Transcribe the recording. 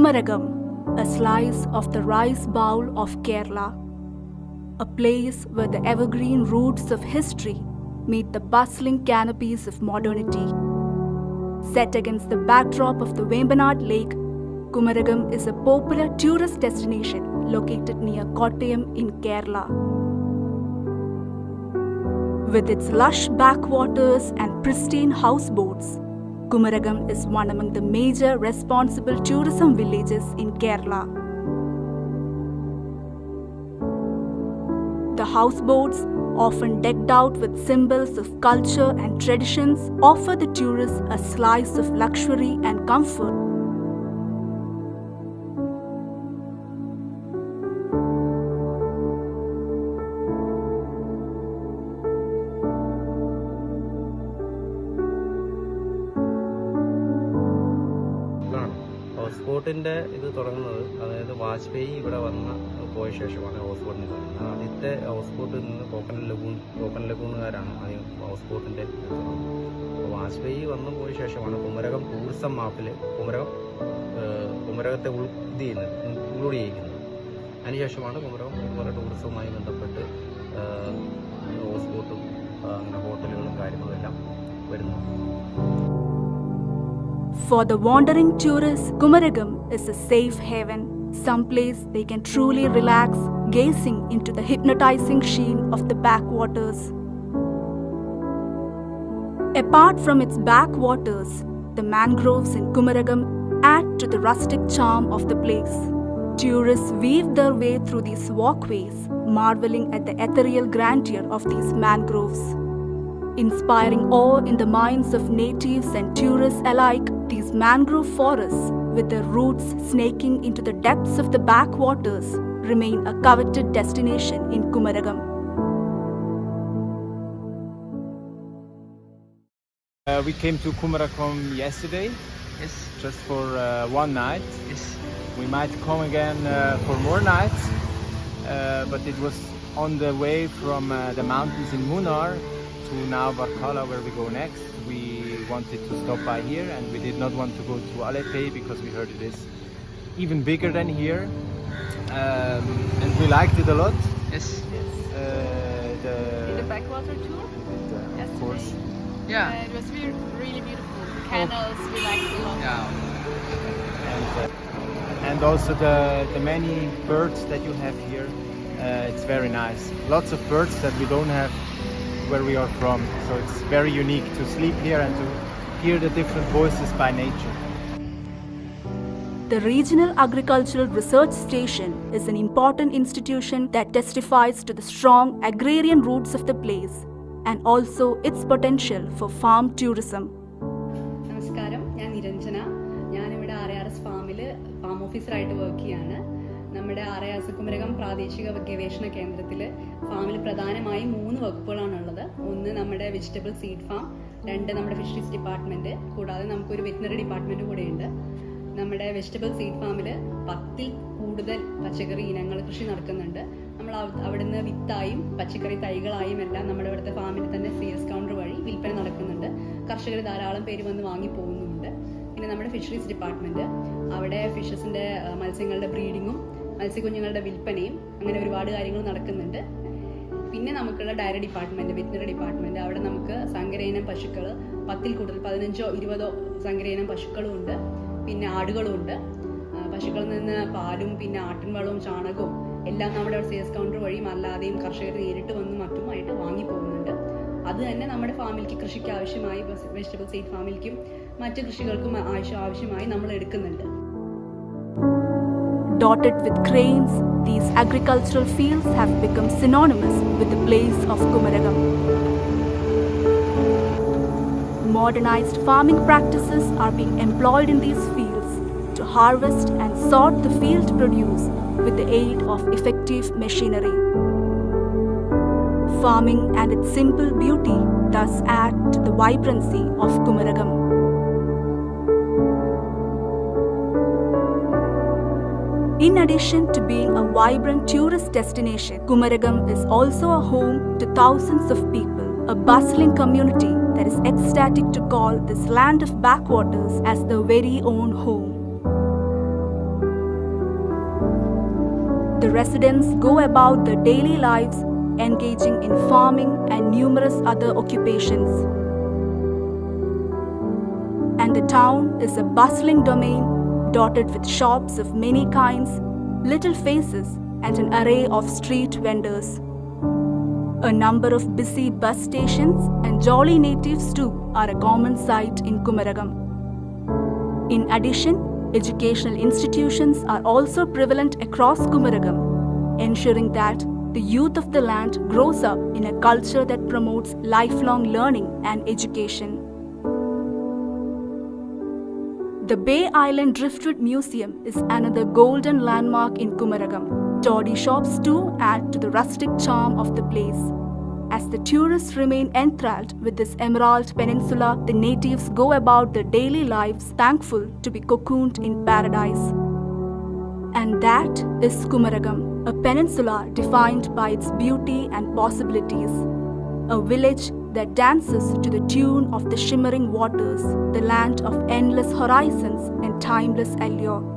Kumaragam, a slice of the rice bowl of Kerala. A place where the evergreen roots of history meet the bustling canopies of modernity. Set against the backdrop of the Vembanad Lake, Kumaragam is a popular tourist destination located near Kottayam in Kerala. With its lush backwaters and pristine houseboats, Kumaragam is one among the major responsible tourism villages in Kerala. The houseboats, often decked out with symbols of culture and traditions, offer the tourists a slice of luxury and comfort. House ബോട്ടിൻ്റെ ഇത് തുടങ്ങുന്നത് അതായത് വാജ്പേയി ഇവിടെ പോയ ശേഷമാണ് house ബോട്ടിന് തുടങ്ങുന്നത്. ആദ്യത്തെ house ബോട്ടിൽ നിന്ന് കോക്കൻ ലഗൂണുകാരാണ് ആദ്യം ഹൗസ് ബോട്ടിൻ്റെ ഇത് തുടങ്ങുന്നത്. അപ്പോൾ വാജ്പേയി പോയ ശേഷമാണ് കുമരകം ടൂറിസം മാപ്പിൽ കുമരകത്തെ ഇൻക്ലൂഡ് ചെയ്യുന്നത്. അതിനുശേഷമാണ് കുമരകം ടൂറിസവുമായി ബന്ധപ്പെട്ട് ഹൗസ് ബോട്ടും അങ്ങനെ ഹോട്ടലുകളും കാര്യങ്ങളും എല്ലാം വരുന്നത്. For the wandering tourist, Kumaragam is a safe haven, some place they can truly relax, gazing into the hypnotizing sheen of the backwaters. Apart from its backwaters, the mangroves in Kumaragam add to the rustic charm of the place. Tourists weave their way through these walkways, marveling at the ethereal grandeur of these mangroves. Inspiring awe in the minds of natives and tourists alike, these mangrove forests, with their roots snaking into the depths of the backwaters, remain a coveted destination in Kumaragam. We came to Kumaragam yesterday, Yes. just for one night. Yes. We might come again for more nights, but it was on the way from the mountains in Munnar to now Varkala, where we go next. We wanted to stop by here, and we did not want to go to Aleppo because we heard it is even bigger than here, and we liked it a lot. Yes. The backwater tour? Of course. Yeah. It was really beautiful. The canals, we liked it a lot. Yeah. And also the many birds that you have here. It's very nice. Lots of birds that we don't have where we are from, so it's very unique to sleep here and to hear the different voices by nature. The Regional Agricultural Research Station is an important institution that testifies to the strong agrarian roots of the place and also its potential for farm tourism. നമസ്കാരം, ഞാൻ നിരഞ്ജന. ഞാനിവിടെ RARS ഫാമിൽ farm ഓഫീസറായിട്ട് work ചെയ്യാണ്. നമ്മുടെ RARS Kumarakom പ്രാദേശിക ഗവേഷണ കേന്ദ്രത്തിൽ ഫാമിൽ പ്രധാനമായും 3 വകുപ്പുകളാണുള്ളത്. ഒന്ന് നമ്മുടെ വെജിറ്റബിൾ സീഡ് ഫാം, 2 നമ്മുടെ ഫിഷറീസ് ഡിപ്പാർട്ട്മെൻറ്റ്, കൂടാതെ നമുക്കൊരു വെറ്റിനറി ഡിപ്പാർട്ട്മെൻറ്റ് കൂടെയുണ്ട്. നമ്മുടെ വെജിറ്റബിൾ സീഡ് ഫാമിൽ 10ൽ കൂടുതൽ പച്ചക്കറി ഇനങ്ങൾ കൃഷി നടക്കുന്നുണ്ട്. നമ്മൾ അവിടുന്ന് വിത്തായും പച്ചക്കറി തൈകളായും എല്ലാം നമ്മുടെ ഇവിടുത്തെ ഫാമിൽ തന്നെ സെയിൽസ് കൗണ്ടർ വഴി വിൽപ്പന നടക്കുന്നുണ്ട്. കർഷകർ ധാരാളം പേര് വന്ന് വാങ്ങി പോകുന്നുമുണ്ട്. പിന്നെ നമ്മുടെ ഫിഷറീസ് ഡിപ്പാർട്ട്മെൻറ്റ്, അവിടെ ഫിഷസിൻ്റെ മത്സ്യങ്ങളുടെ ബ്രീഡിങ്ങും മത്സ്യക്കുഞ്ഞുങ്ങളുടെ വിൽപ്പനയും അങ്ങനെ ഒരുപാട് കാര്യങ്ങൾ നടക്കുന്നുണ്ട്. പിന്നെ നമുക്കുള്ള ഡയറി ഡിപ്പാർട്ട്മെൻറ്റ്, വെറ്റിനറി ഡിപ്പാർട്ട്മെൻറ്റ്, അവിടെ നമുക്ക് സങ്കരയിനം പശുക്കൾ 10ൽ കൂടുതൽ 15ഓ 20ഓ സങ്കരയിനം പശുക്കളും ഉണ്ട്. പിന്നെ ആടുകളും ഉണ്ട്. പശുക്കളിൽ നിന്ന് പാലും പിന്നെ ആട്ടിൻവളവും ചാണകവും എല്ലാം നമ്മുടെ സെയിൽസ് കൗണ്ടർ വഴിയും അല്ലാതെയും കർഷകർ നേരിട്ട് വന്നും മറ്റുമായിട്ട് വാങ്ങി പോകുന്നുണ്ട്. അത് തന്നെ നമ്മുടെ ഫാമിലേക്ക് കൃഷിക്ക് ആവശ്യമായി വെജിറ്റബിൾ സീഡ് ഫാമിലേക്കും മറ്റ് കൃഷികൾക്കും ആവശ്യമായി നമ്മൾ എടുക്കുന്നുണ്ട്. Dotted with cranes, these agricultural fields have become synonymous with the place of Kumaragam. Modernized farming practices are being employed in these fields to harvest and sort the field produce with the aid of effective machinery. Farming and its simple beauty thus add to the vibrancy of Kumaragam. In addition to being a vibrant tourist destination, Kumaragam is also a home to thousands of people, a bustling community that is ecstatic to call this land of backwaters as their very own home. the residents go about their daily lives, engaging in farming and numerous other occupations. And the town is a bustling domain dotted with shops of many kinds, little faces, and an array of street vendors. A number of busy bus stations and jolly natives too are a common sight in Kumaragam. In addition, educational institutions are also prevalent across Kumaragam, ensuring that the youth of the land grows up in a culture that promotes lifelong learning and education. The Bay Island Driftwood Museum is another golden landmark in Kumaragam. Toddy shops too add to the rustic charm of the place. As the tourists remain enthralled with this emerald peninsula, the natives go about their daily lives thankful to be cocooned in paradise. And that is Kumaragam, a peninsula defined by its beauty and possibilities. A village that dances to the tune of the shimmering waters, the land of endless horizons and timeless allure.